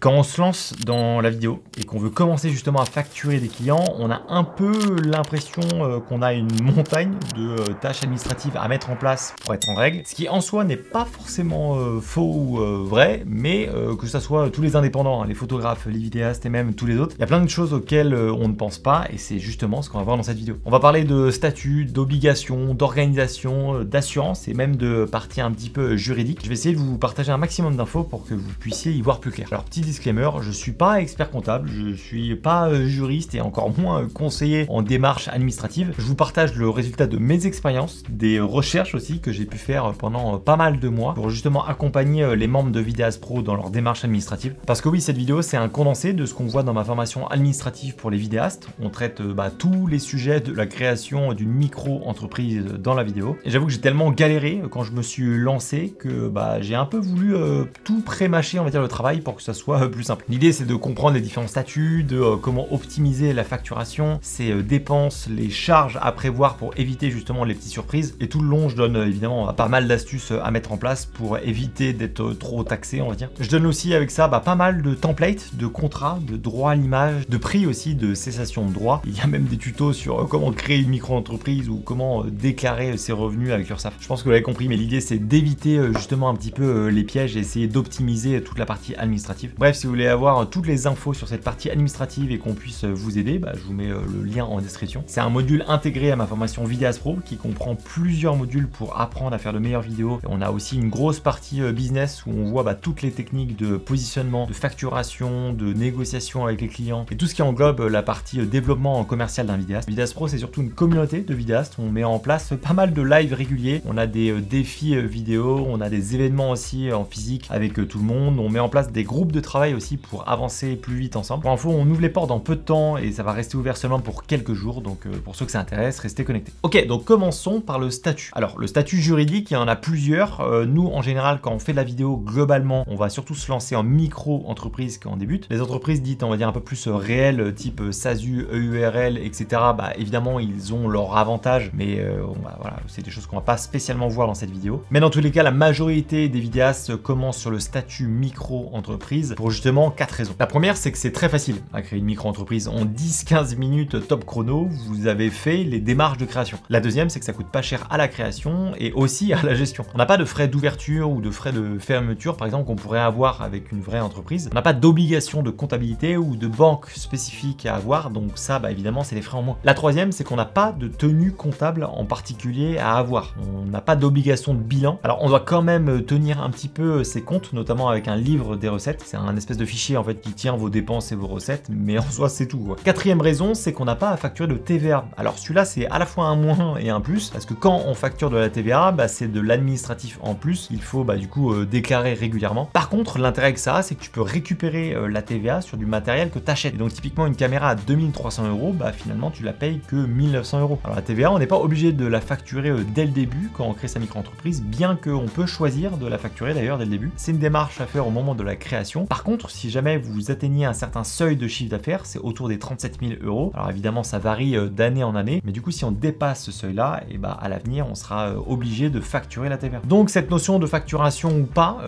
Quand on se lance dans la vidéo et qu'on veut commencer justement à facturer des clients, on a un peu l'impression qu'on a une montagne de tâches administratives à mettre en place pour être en règle, ce qui en soi n'est pas forcément faux ou vrai, mais que ce soit tous les indépendants, hein, les photographes, les vidéastes et même tous les autres, il y a plein de choses auxquelles on ne pense pas et c'est justement ce qu'on va voir dans cette vidéo. On va parler de statut, d'obligation, d'organisation, d'assurance et même de parties un petit peu juridiques. Je vais essayer de vous partager un maximum d'infos pour que vous puissiez y voir plus clair. Alors petit disclaimer, je suis pas expert comptable, je suis pas juriste et encore moins conseiller en démarche administrative. Je vous partage le résultat de mes expériences, des recherches aussi que j'ai pu faire pendant pas mal de mois pour justement accompagner les membres de Videast Pro dans leur démarche administrative. Parce que oui, cette vidéo c'est un condensé de ce qu'on voit dans ma formation administrative pour les vidéastes. On traite tous les sujets de la création d'une micro-entreprise dans la vidéo. Et j'avoue que j'ai tellement galéré quand je me suis lancé que j'ai un peu voulu tout pré-mâcher, on va dire, le travail pour que ça soit plus simple. L'idée c'est de comprendre les différents statuts, de comment optimiser la facturation, ses dépenses, les charges à prévoir pour éviter justement les petites surprises. Et tout le long je donne évidemment pas mal d'astuces à mettre en place pour éviter d'être trop taxé, on va dire. Je donne aussi avec ça pas mal de templates, de contrats, de droits à l'image, de prix aussi, de cessation de droits. Il y a même des tutos sur comment créer une micro-entreprise ou comment déclarer ses revenus avec URSSAF. Je pense que vous l'avez compris, mais l'idée c'est d'éviter justement un petit peu les pièges et essayer d'optimiser toute la partie administrative. Bref, si vous voulez avoir toutes les infos sur cette partie administrative et qu'on puisse vous aider, je vous mets le lien en description. C'est un module intégré à ma formation Videast Pro qui comprend plusieurs modules pour apprendre à faire de meilleures vidéos. Et on a aussi une grosse partie business où on voit toutes les techniques de positionnement, de facturation, de négociation avec les clients et tout ce qui englobe la partie développement commercial d'un vidéaste. Videast Pro, c'est surtout une communauté de vidéastes. On met en place pas mal de lives réguliers. On a des défis vidéo, on a des événements aussi en physique avec tout le monde. On met en place des groupes de travail aussi pour avancer plus vite ensemble. Pour info, on ouvre les portes dans peu de temps et ça va rester ouvert seulement pour quelques jours. Donc pour ceux que ça intéresse, restez connectés. Ok, donc commençons par le statut. Alors le statut juridique, il y en a plusieurs. Nous, en général, quand on fait de la vidéo, globalement, on va surtout se lancer en micro-entreprise quand on débute. Les entreprises dites, on va dire, un peu plus réelles, type SASU, EURL, etc. Évidemment, ils ont leurs avantages, mais voilà, c'est des choses qu'on va pas spécialement voir dans cette vidéo. Mais dans tous les cas, la majorité des vidéastes commencent sur le statut micro-entreprise pour justement 4 raisons. La première, c'est que c'est très facile à créer une micro-entreprise. En 10-15 minutes top chrono, vous avez fait les démarches de création. La deuxième, c'est que ça coûte pas cher à la création et aussi à la gestion. On n'a pas de frais d'ouverture ou de frais de fermeture, par exemple, qu'on pourrait avoir avec une vraie entreprise. On n'a pas d'obligation de comptabilité ou de banque spécifique à avoir, donc ça, évidemment, c'est les frais en moins. La troisième, c'est qu'on n'a pas de tenue comptable en particulier à avoir. On n'a pas d'obligation de bilan. Alors, on doit quand même tenir un petit peu ses comptes, notamment avec un livre des recettes. C'est un espèce de fichier en fait qui tient vos dépenses et vos recettes, mais en soi c'est tout, quoi. Quatrième raison, c'est qu'on n'a pas à facturer de TVA. Alors celui-là c'est à la fois un moins et un plus, parce que quand on facture de la TVA, c'est de l'administratif en plus, il faut du coup déclarer régulièrement. Par contre, l'intérêt avec ça, c'est que tu peux récupérer la TVA sur du matériel que tu achètes. Et donc typiquement une caméra à 2300 €, finalement tu la payes que 1900 €. Alors la TVA, on n'est pas obligé de la facturer dès le début quand on crée sa micro-entreprise, bien qu'on peut choisir de la facturer d'ailleurs dès le début. C'est une démarche à faire au moment de la création. Par contre, si jamais vous atteignez un certain seuil de chiffre d'affaires, c'est autour des 37 000 €. Alors évidemment, ça varie d'année en année, mais du coup, si on dépasse ce seuil-là, et à l'avenir, on sera obligé de facturer la TVA. Donc cette notion de facturation ou pas,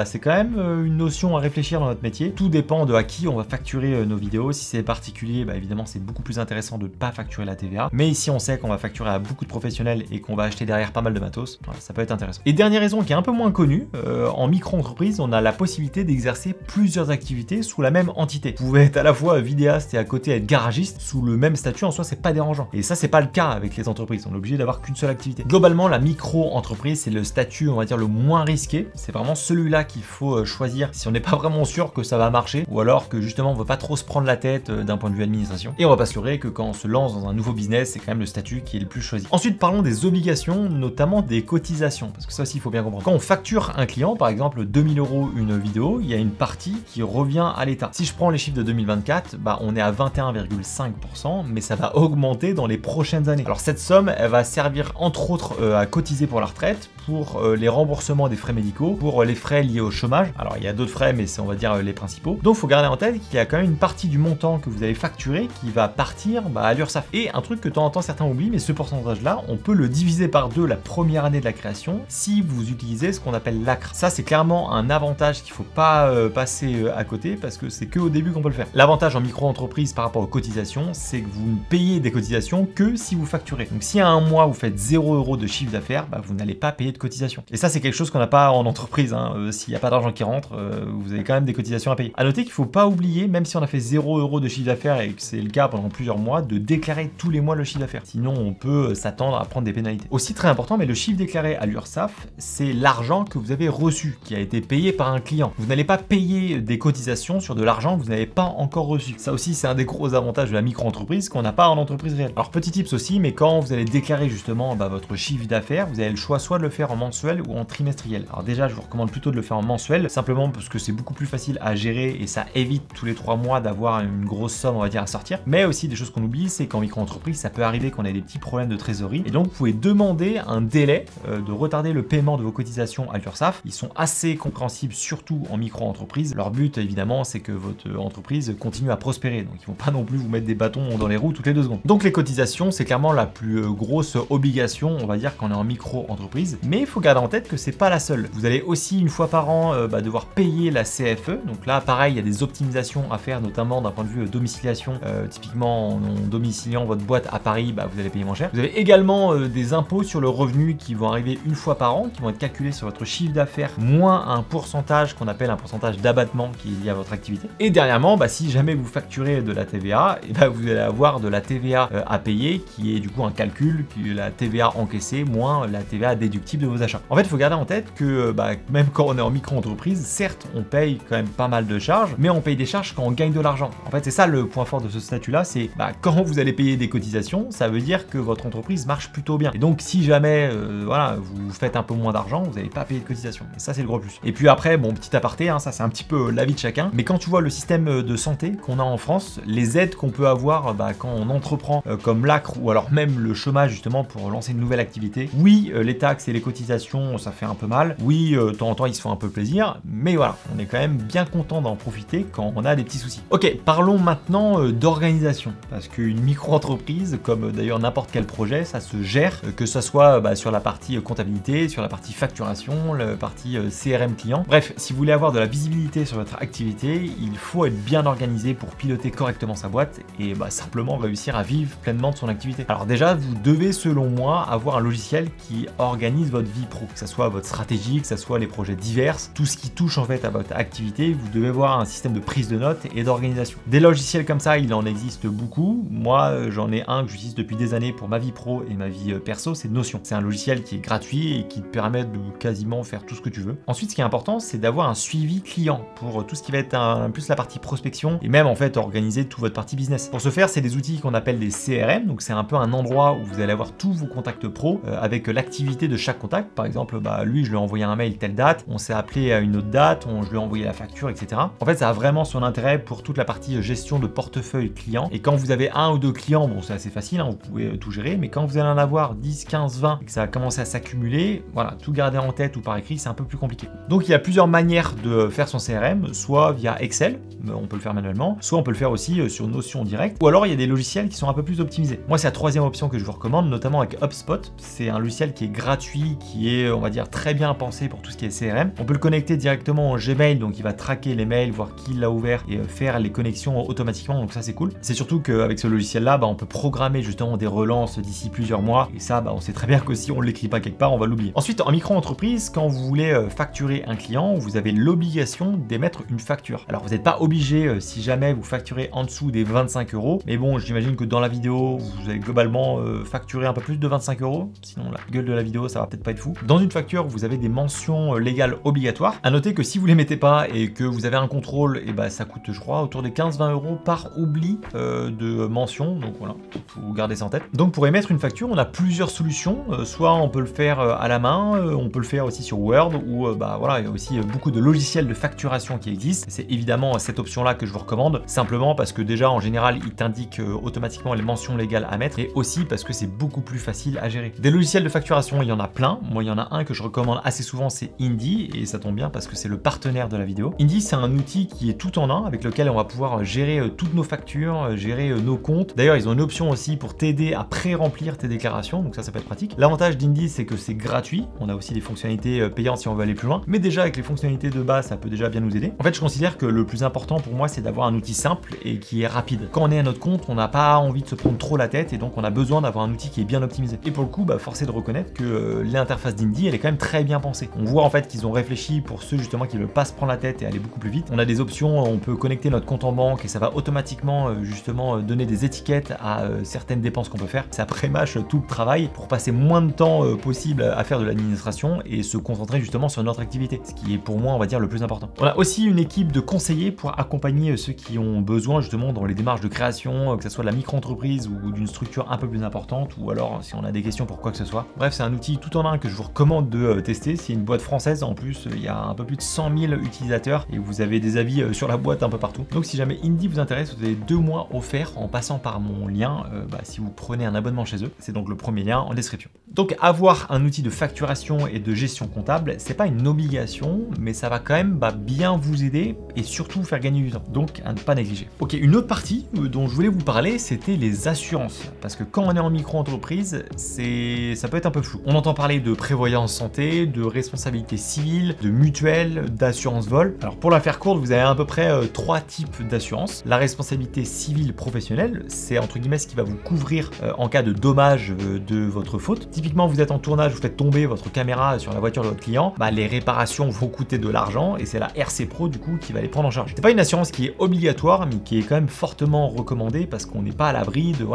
c'est quand même une notion à réfléchir dans notre métier. Tout dépend de à qui on va facturer nos vidéos. Si c'est particulier, évidemment, c'est beaucoup plus intéressant de ne pas facturer la TVA. Mais si on sait qu'on va facturer à beaucoup de professionnels et qu'on va acheter derrière pas mal de matos, ça peut être intéressant. Et dernière raison qui est un peu moins connue, en micro-entreprise, on a la possibilité d'exercer plusieurs activités sous la même entité. Vous pouvez être à la fois vidéaste et à côté être garagiste sous le même statut, en soi c'est pas dérangeant. Et ça c'est pas le cas avec les entreprises, on est obligé d'avoir qu'une seule activité. Globalement la micro-entreprise c'est le statut on va dire le moins risqué, c'est vraiment celui-là qu'il faut choisir si on n'est pas vraiment sûr que ça va marcher ou alors que justement on veut pas trop se prendre la tête d'un point de vue administration. Et on va pas se leurrer que quand on se lance dans un nouveau business c'est quand même le statut qui est le plus choisi. Ensuite parlons des obligations, notamment des cotisations, parce que ça aussi il faut bien comprendre. Quand on facture un client par exemple 2000 € une vidéo, il y a une partie qui revient à l'État. Si je prends les chiffres de 2024, on est à 21,5%, mais ça va augmenter dans les prochaines années. Alors cette somme, elle va servir entre autres à cotiser pour la retraite, pour les remboursements des frais médicaux, pour les frais liés au chômage. Alors il y a d'autres frais, mais c'est on va dire les principaux. Donc il faut garder en tête qu'il y a quand même une partie du montant que vous avez facturé qui va partir à l'URSSAF. Et un truc que de temps en temps certains oublient, mais ce pourcentage-là, on peut le diviser par 2 la première année de la création si vous utilisez ce qu'on appelle l'ACRE. Ça c'est clairement un avantage qu'il faut pas passer passer à côté parce que c'est que au début qu'on peut le faire. L'avantage en micro-entreprise par rapport aux cotisations, c'est que vous ne payez des cotisations que si vous facturez. Donc si à un mois vous faites 0 € de chiffre d'affaires, bah, vous n'allez pas payer de cotisations. Et ça c'est quelque chose qu'on n'a pas en entreprise, hein. S'il n'y a pas d'argent qui rentre, vous avez quand même des cotisations à payer. À noter qu'il ne faut pas oublier, même si on a fait 0 € de chiffre d'affaires et que c'est le cas pendant plusieurs mois, de déclarer tous les mois le chiffre d'affaires. Sinon on peut s'attendre à prendre des pénalités. Aussi très important, mais le chiffre déclaré à l'URSSAF, c'est l'argent que vous avez reçu, qui a été payé par un client. Vous n'allez pas payer des cotisations sur de l'argent que vous n'avez pas encore reçu. Ça aussi c'est un des gros avantages de la micro-entreprise qu'on n'a pas en entreprise réelle. Alors petit tips aussi, mais quand vous allez déclarer justement votre chiffre d'affaires, vous avez le choix soit de le faire en mensuel ou en trimestriel. Alors déjà je vous recommande plutôt de le faire en mensuel, simplement parce que c'est beaucoup plus facile à gérer et ça évite tous les 3 mois d'avoir une grosse somme on va dire à sortir. Mais aussi des choses qu'on oublie, c'est qu'en micro-entreprise ça peut arriver qu'on ait des petits problèmes de trésorerie et donc vous pouvez demander un délai de retarder le paiement de vos cotisations à l'URSSAF. Ils sont assez compréhensibles surtout en micro-entreprise. Leur but évidemment c'est que votre entreprise continue à prospérer, donc ils vont pas non plus vous mettre des bâtons dans les roues toutes les 2 secondes. Donc les cotisations c'est clairement la plus grosse obligation on va dire quand on est en micro-entreprise, mais il faut garder en tête que c'est pas la seule. Vous allez aussi une fois par an devoir payer la CFE, donc là pareil il y a des optimisations à faire notamment d'un point de vue domiciliation, typiquement en domiciliant votre boîte à Paris, vous allez payer moins cher. Vous avez également des impôts sur le revenu qui vont arriver une fois par an, qui vont être calculés sur votre chiffre d'affaires moins un pourcentage qu'on appelle un pourcentage d'abattement qui est lié à votre activité. Et dernièrement, si jamais vous facturez de la TVA, vous allez avoir de la TVA à payer qui est du coup un calcul, qui est la TVA encaissée moins la TVA déductible de vos achats. En fait, il faut garder en tête que même quand on est en micro-entreprise, certes on paye quand même pas mal de charges, mais on paye des charges quand on gagne de l'argent. En fait, c'est ça le point fort de ce statut-là, c'est quand vous allez payer des cotisations, ça veut dire que votre entreprise marche plutôt bien. Et donc si jamais vous faites un peu moins d'argent, vous n'allez pas payer de cotisations. Et ça c'est le gros plus. Et puis après, bon petit aparté, ça c'est un petit peu l'avis de chacun, mais quand tu vois le système de santé qu'on a en France, les aides qu'on peut avoir quand on entreprend comme l'ACRE ou alors même le chômage justement pour lancer une nouvelle activité, oui les taxes et les cotisations ça fait un peu mal, oui de temps en temps ils se font un peu plaisir, mais voilà, on est quand même bien content d'en profiter quand on a des petits soucis. Ok, parlons maintenant d'organisation, parce qu'une micro-entreprise, comme d'ailleurs n'importe quel projet, ça se gère, que ce soit sur la partie comptabilité, sur la partie facturation, la partie CRM client. Bref, si vous voulez avoir de la visibilité sur votre activité, il faut être bien organisé pour piloter correctement sa boîte et simplement réussir à vivre pleinement de son activité. Alors déjà, vous devez selon moi avoir un logiciel qui organise votre vie pro, que ce soit votre stratégie, que ce soit les projets divers, tout ce qui touche en fait à votre activité, vous devez avoir un système de prise de notes et d'organisation. Des logiciels comme ça, il en existe beaucoup. Moi, j'en ai un que j'utilise depuis des années pour ma vie pro et ma vie perso, c'est Notion. C'est un logiciel qui est gratuit et qui te permet de quasiment faire tout ce que tu veux. Ensuite, ce qui est important, c'est d'avoir un suivi client pour tout ce qui va être plus la partie prospection et même en fait organiser toute votre partie business. Pour ce faire, c'est des outils qu'on appelle des CRM, donc c'est un peu un endroit où vous allez avoir tous vos contacts pro avec l'activité de chaque contact. Par exemple, lui, je lui ai envoyé un mail telle date, on s'est appelé à une autre date, je lui ai envoyé la facture, etc. En fait, ça a vraiment son intérêt pour toute la partie gestion de portefeuille client. Et quand vous avez 1 ou 2 clients, bon, c'est assez facile, vous pouvez tout gérer, mais quand vous allez en avoir 10, 15, 20 et que ça va commencer à s'accumuler, voilà, tout garder en tête ou par écrit, c'est un peu plus compliqué. Donc, il y a plusieurs manières de faire son CRM, soit via Excel, on peut le faire manuellement, soit on peut le faire aussi sur Notion direct, ou alors il y a des logiciels qui sont un peu plus optimisés. Moi, c'est la troisième option que je vous recommande, notamment avec HubSpot. C'est un logiciel qui est gratuit, qui est, on va dire, très bien pensé pour tout ce qui est CRM. On peut le connecter directement au Gmail, donc il va traquer les mails, voir qui l'a ouvert et faire les connexions automatiquement, donc ça c'est cool. C'est surtout qu'avec ce logiciel-là, on peut programmer justement des relances d'ici plusieurs mois, et ça, on sait très bien que si on ne l'écrit pas quelque part, on va l'oublier. Ensuite, en micro-entreprise, quand vous voulez facturer un client, vous avez l'obligation d'émettre une facture. Alors, vous n'êtes pas obligé, si jamais vous facturez en dessous des 25 €, mais bon, j'imagine que dans la vidéo, vous allez globalement facturer un peu plus de 25 €, sinon la gueule de la vidéo, ça va peut-être pas être fou. Dans une facture, vous avez des mentions légales obligatoires. À noter que si vous les mettez pas et que vous avez un contrôle, et ça coûte, je crois, autour des 15-20 € par oubli de mention. Donc voilà, faut garder ça en tête. Donc pour émettre une facture, on a plusieurs solutions. Soit on peut le faire à la main, on peut le faire aussi sur Word, ou voilà, il y a aussi beaucoup de logiciels de facturation qui existent. C'est évidemment cette option-là que je vous recommande, simplement parce que déjà en général, il t'indique automatiquement les mentions légales à mettre, et aussi parce que c'est beaucoup plus facile à gérer. Des logiciels de facturation, il y en a plein. Moi, il y en a un que je recommande assez souvent, c'est Indy, et ça tombe bien parce que c'est le partenaire de la vidéo. Indy, c'est un outil qui est tout en un, avec lequel on va pouvoir gérer toutes nos factures, gérer nos comptes. D'ailleurs, ils ont une option aussi pour t'aider à pré-remplir tes déclarations, donc ça peut être pratique. L'avantage d'Indy, c'est que c'est gratuit. On a aussi des fonctionnalités payantes si on veut aller plus loin, mais déjà avec les fonctionnalités de base, ça peut déjà bien nous vous aider. En fait, je considère que le plus important pour moi, c'est d'avoir un outil simple et qui est rapide. Quand on est à notre compte, on n'a pas envie de se prendre trop la tête et donc on a besoin d'avoir un outil qui est bien optimisé. Et pour le coup, force est de reconnaître que l'interface d'Indy, elle est quand même très bien pensée. On voit en fait qu'ils ont réfléchi pour ceux justement qui ne veulent pas se prendre la tête et aller beaucoup plus vite. On a des options, on peut connecter notre compte en banque et ça va automatiquement justement donner des étiquettes à certaines dépenses qu'on peut faire. Ça prémâche tout le travail pour passer moins de temps possible à faire de l'administration et se concentrer justement sur notre activité, ce qui est pour moi, on va dire, le plus important. On a aussi une équipe de conseillers pour accompagner ceux qui ont besoin justement dans les démarches de création, que ce soit de la micro-entreprise ou d'une structure un peu plus importante, ou alors si on a des questions pour quoi que ce soit. Bref, c'est un outil tout en un que je vous recommande de tester. C'est une boîte française en plus, il y a un peu plus de 100 000 utilisateurs et vous avez des avis sur la boîte un peu partout. Donc si jamais Indy vous intéresse, vous avez 2 mois offerts en passant par mon lien si vous prenez un abonnement chez eux. C'est donc le premier lien en description. Donc avoir un outil de facturation et de gestion comptable, c'est pas une obligation, mais ça va quand même ça vous aider et surtout vous faire gagner du temps. Donc à ne pas négliger. Ok, une autre partie dont je voulais vous parler, c'était les assurances. Parce que quand on est en micro-entreprise, ça peut être un peu flou. On entend parler de prévoyance santé, de responsabilité civile, de mutuelle, d'assurance vol. Alors pour la faire courte, vous avez à peu près 3 types d'assurances. La responsabilité civile professionnelle, c'est entre guillemets ce qui va vous couvrir en cas de dommage de votre faute. Typiquement, vous êtes en tournage, vous faites tomber votre caméra sur la voiture de votre client, les réparations vont coûter de l'argent et c'est la RC Pro du coup qui va les prendre en charge. C'est pas une assurance qui est obligatoire, mais qui est quand même fortement recommandée parce qu'on n'est pas à l'abri de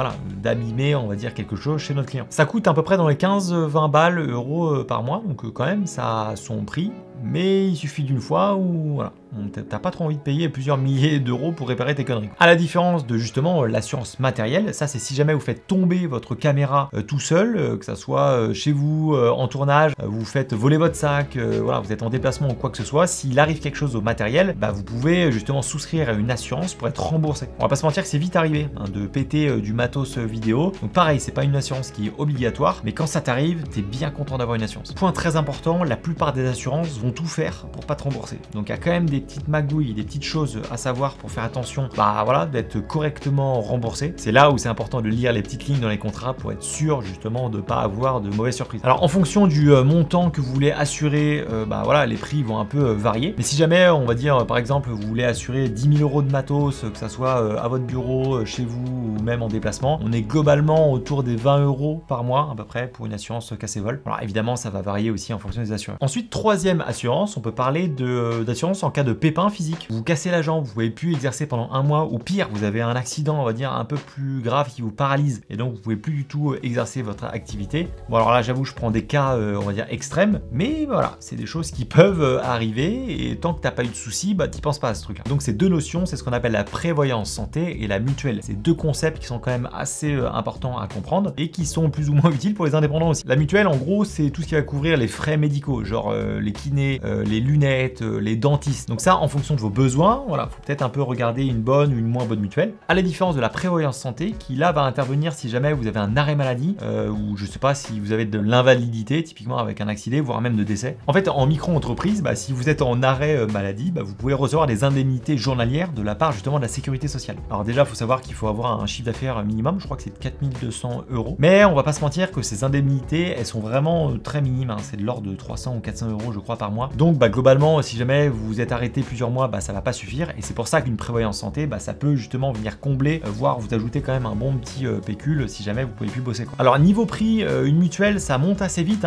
d'abîmer, on va dire, quelque chose chez notre client. Ça coûte à peu près dans les 15-20 balles euros par mois, donc quand même ça a son prix. Mais il suffit d'une fois où voilà, t'as pas trop envie de payer plusieurs milliers d'euros pour réparer tes conneries. À la différence de justement l'assurance matérielle, ça c'est si jamais vous faites tomber votre caméra tout seul, que ça soit chez vous en tournage, vous faites voler votre sac, voilà, vous êtes en déplacement ou quoi que ce soit, s'il arrive quelque chose au matériel, vous pouvez justement souscrire à une assurance pour être remboursé. On va pas se mentir que c'est vite arrivé de péter du matos vidéo. Donc pareil, c'est pas une assurance qui est obligatoire, mais quand ça t'arrive, t'es bien content d'avoir une assurance. Point très important, la plupart des assurances vont tout faire pour pas te rembourser. Donc il y a quand même des petites magouilles, des petites choses à savoir pour faire attention, voilà, d'être correctement remboursé. C'est là où c'est important de lire les petites lignes dans les contrats pour être sûr justement de pas avoir de mauvaises surprises. Alors en fonction du montant que vous voulez assurer, voilà, les prix vont un peu varier. Mais si jamais, on va dire par exemple, vous voulez assurer 10 000 euros de matos, que ça soit à votre bureau, chez vous ou même en déplacement, on est globalement autour des 20 euros par mois à peu près pour une assurance casse-vol. Alors évidemment, ça va varier aussi en fonction des assureurs. Ensuite, troisième assurance, on peut parler d'assurance en cas de pépin physique. Vous cassez la jambe, vous pouvez plus exercer pendant 1 mois, ou pire, vous avez un accident, on va dire, un peu plus grave qui vous paralyse, et donc vous pouvez plus du tout exercer votre activité. Bon alors là, j'avoue, je prends des cas, on va dire, extrêmes, mais voilà, c'est des choses qui peuvent arriver, et tant que t'as pas eu de soucis, t'y penses pas à ce truc-là. Donc ces deux notions, c'est ce qu'on appelle la prévoyance santé et la mutuelle. C'est deux concepts qui sont quand même assez importants à comprendre, et qui sont plus ou moins utiles pour les indépendants aussi. La mutuelle, en gros, c'est tout ce qui va couvrir les frais médicaux, genre les kinés, les lunettes, les dentistes. Donc ça, en fonction de vos besoins, voilà, faut peut-être un peu regarder une bonne ou une moins bonne mutuelle. À la différence de la prévoyance santé, qui là va intervenir si jamais vous avez un arrêt maladie, ou je sais pas, si vous avez de l'invalidité, typiquement avec un accident, voire même de décès. En fait, en micro-entreprise, si vous êtes en arrêt maladie, vous pouvez recevoir des indemnités journalières de la part justement de la sécurité sociale. Alors déjà, il faut savoir qu'il faut avoir un chiffre d'affaires minimum, je crois que c'est de 4200 euros. Mais on va pas se mentir que ces indemnités, elles sont vraiment très minimes, c'est de l'ordre de 300 ou 400 euros, je crois, par mois. Donc globalement, si jamais vous vous êtes arrêté plusieurs mois, ça va pas suffire, et c'est pour ça qu'une prévoyance santé, ça peut justement venir combler, voire vous ajouter quand même un bon petit pécule si jamais vous pouvez plus bosser, quoi. Alors niveau prix, une mutuelle, ça monte assez vite,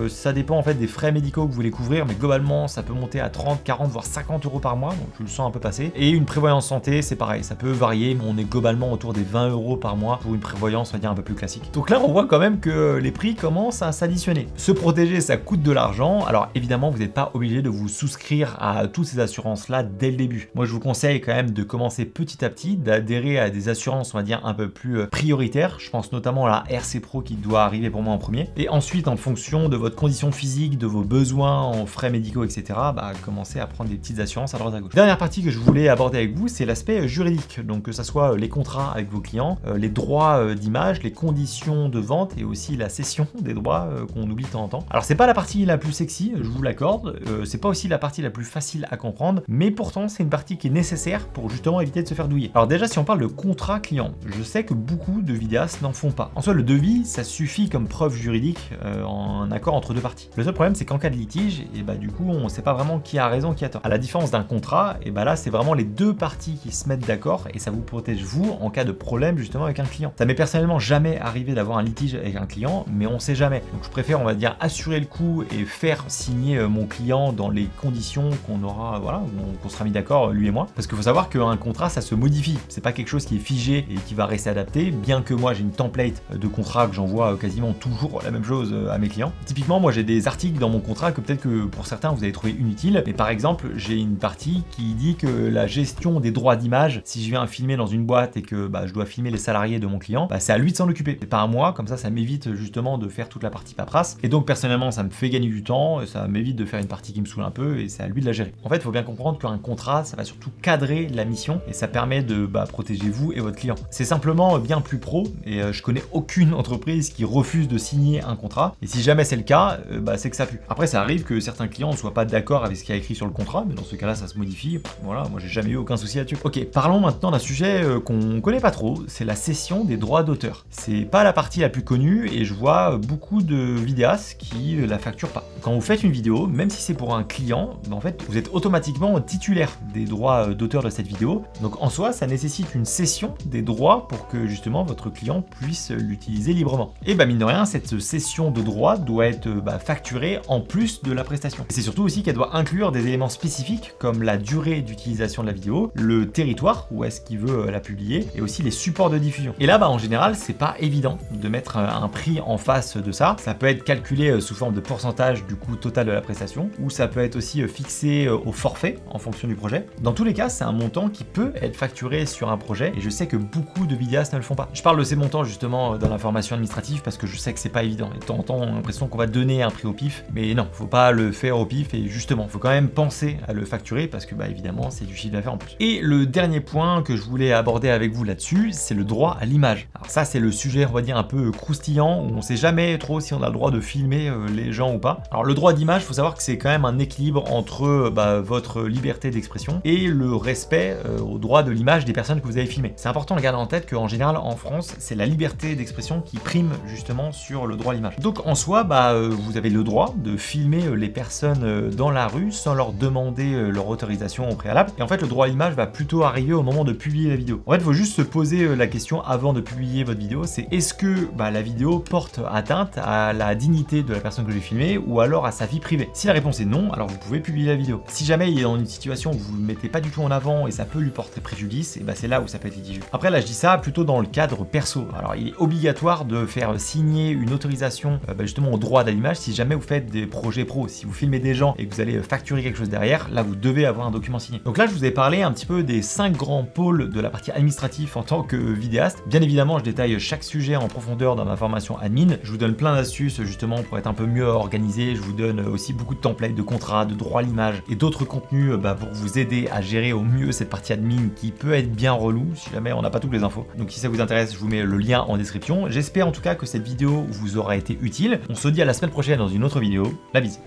ça dépend en fait des frais médicaux que vous voulez couvrir, mais globalement ça peut monter à 30, 40, voire 50 euros par mois, donc je le sens un peu passer. Et une prévoyance santé, c'est pareil, ça peut varier, mais on est globalement autour des 20 euros par mois pour une prévoyance, on va dire, un peu plus classique. Donc là, on voit quand même que les prix commencent à s'additionner. Se protéger, ça coûte de l'argent. Alors évidemment, vous n'êtes pas obligé de vous souscrire à toutes ces assurances-là dès le début. Moi, je vous conseille quand même de commencer petit à petit, d'adhérer à des assurances, on va dire, un peu plus prioritaires. Je pense notamment à la RC Pro qui doit arriver pour moi en premier. Et ensuite, en fonction de votre condition physique, de vos besoins en frais médicaux, etc., commencez à prendre des petites assurances à droite à gauche. Dernière partie que je voulais aborder avec vous, c'est l'aspect juridique. Donc que ça soit les contrats avec vos clients, les droits d'image, les conditions de vente et aussi la cession des droits qu'on oublie de temps en temps. Alors c'est pas la partie la plus sexy, je vous l'accorde, c'est pas aussi la partie la plus facile à comprendre. comprendre, mais pourtant c'est une partie qui est nécessaire pour justement éviter de se faire douiller. Alors déjà, si on parle de contrat client, je sais que beaucoup de vidéastes n'en font pas. En soi, le devis, ça suffit comme preuve juridique en accord entre deux parties. Le seul problème, c'est qu'en cas de litige, et bah du coup, on sait pas vraiment qui a raison, qui a tort. À la différence d'un contrat, et bah là, c'est vraiment les deux parties qui se mettent d'accord et ça vous protège vous en cas de problème justement avec un client. Ça m'est personnellement jamais arrivé d'avoir un litige avec un client, mais on sait jamais. Donc je préfère, on va dire, assurer le coup et faire signer mon client dans les conditions qu'on aura, voilà, qu'on sera mis d'accord lui et moi. Parce qu'il faut savoir qu'un contrat, ça se modifie. C'est pas quelque chose qui est figé et qui va rester adapté, bien que moi j'ai une template de contrat que j'envoie quasiment toujours la même chose à mes clients. Typiquement, moi j'ai des articles dans mon contrat que peut-être que pour certains vous allez trouver inutiles, mais par exemple, j'ai une partie qui dit que la gestion des droits d'image, si je viens filmer dans une boîte et que je dois filmer les salariés de mon client, c'est à lui de s'en occuper, c'est pas à moi. Comme ça m'évite justement de faire toute la partie paperasse. Et donc personnellement, ça me fait gagner du temps, ça m'évite de faire une partie qui me saoule un peu et c'est à lui de la gérer. En fait, il faut bien comprendre qu'un contrat, ça va surtout cadrer la mission et ça permet de protéger vous et votre client. C'est simplement bien plus pro et je connais aucune entreprise qui refuse de signer un contrat. Et si jamais c'est le cas, c'est que ça pue. Après, ça arrive que certains clients ne soient pas d'accord avec ce qu'il y a écrit sur le contrat, mais dans ce cas-là, ça se modifie. Voilà, moi j'ai jamais eu aucun souci là-dessus. Ok, parlons maintenant d'un sujet qu'on connaît pas trop, c'est la cession des droits d'auteur. C'est pas la partie la plus connue et je vois beaucoup de vidéastes qui la facturent pas. Quand vous faites une vidéo, même si c'est pour un client, en fait, vous êtes automatiquement titulaire des droits d'auteur de cette vidéo. Donc en soi, ça nécessite une cession des droits pour que justement votre client puisse l'utiliser librement. Et mine de rien, cette cession de droits doit être facturée en plus de la prestation. C'est surtout aussi qu'elle doit inclure des éléments spécifiques comme la durée d'utilisation de la vidéo, le territoire où est-ce qu'il veut la publier et aussi les supports de diffusion. Et là, en général, c'est pas évident de mettre un prix en face de ça. Ça peut être calculé sous forme de pourcentage du coût total de la prestation ou ça peut être aussi fixé au forfait en fonction du projet. Dans tous les cas, c'est un montant qui peut être facturé sur un projet et je sais que beaucoup de vidéastes ne le font pas. Je parle de ces montants justement dans la formation administrative parce que je sais que c'est pas évident. Et de temps en temps, on a l'impression qu'on va donner un prix au pif, mais non, faut pas le faire au pif et justement, faut quand même penser à le facturer parce que évidemment, c'est du chiffre d'affaires en plus. Et le dernier point que je voulais aborder avec vous là-dessus, c'est le droit à l'image. Alors ça, c'est le sujet, on va dire, un peu croustillant où on sait jamais trop si on a le droit de filmer les gens ou pas. Alors le droit d'image, faut savoir que c'est quand même un équilibre entre votre liberté d'expression et le respect au droit de l'image des personnes que vous avez filmées. C'est important de garder en tête qu'en général en France, c'est la liberté d'expression qui prime justement sur le droit à l'image. Donc en soi, vous avez le droit de filmer les personnes dans la rue sans leur demander leur autorisation au préalable. Et en fait, le droit à l'image va plutôt arriver au moment de publier la vidéo. En fait, il faut juste se poser la question avant de publier votre vidéo, c'est est-ce que la vidéo porte atteinte à la dignité de la personne que j'ai filmée ou alors à sa vie privée. Si la réponse est non, alors vous pouvez publier la vidéo. Si jamais il est dans une situation où vous ne le mettez pas du tout en avant et ça peut lui porter préjudice, et c'est là où ça peut être litigieux. Après là, je dis ça plutôt dans le cadre perso. Alors il est obligatoire de faire signer une autorisation justement au droit à l'image si jamais vous faites des projets pro. Si vous filmez des gens et que vous allez facturer quelque chose derrière, là vous devez avoir un document signé. Donc là, je vous ai parlé un petit peu des 5 grands pôles de la partie administrative en tant que vidéaste. Bien évidemment, je détaille chaque sujet en profondeur dans ma formation admin. Je vous donne plein d'astuces justement pour être un peu mieux organisé. Je vous donne aussi beaucoup de templates de contrats, de droit à l'image et d'autres contenus pour vous aider à gérer au mieux cette partie admin qui peut être bien relou si jamais on n'a pas toutes les infos. Donc si ça vous intéresse, je vous mets le lien en description. J'espère en tout cas que cette vidéo vous aura été utile. On se dit à la semaine prochaine dans une autre vidéo. La bise.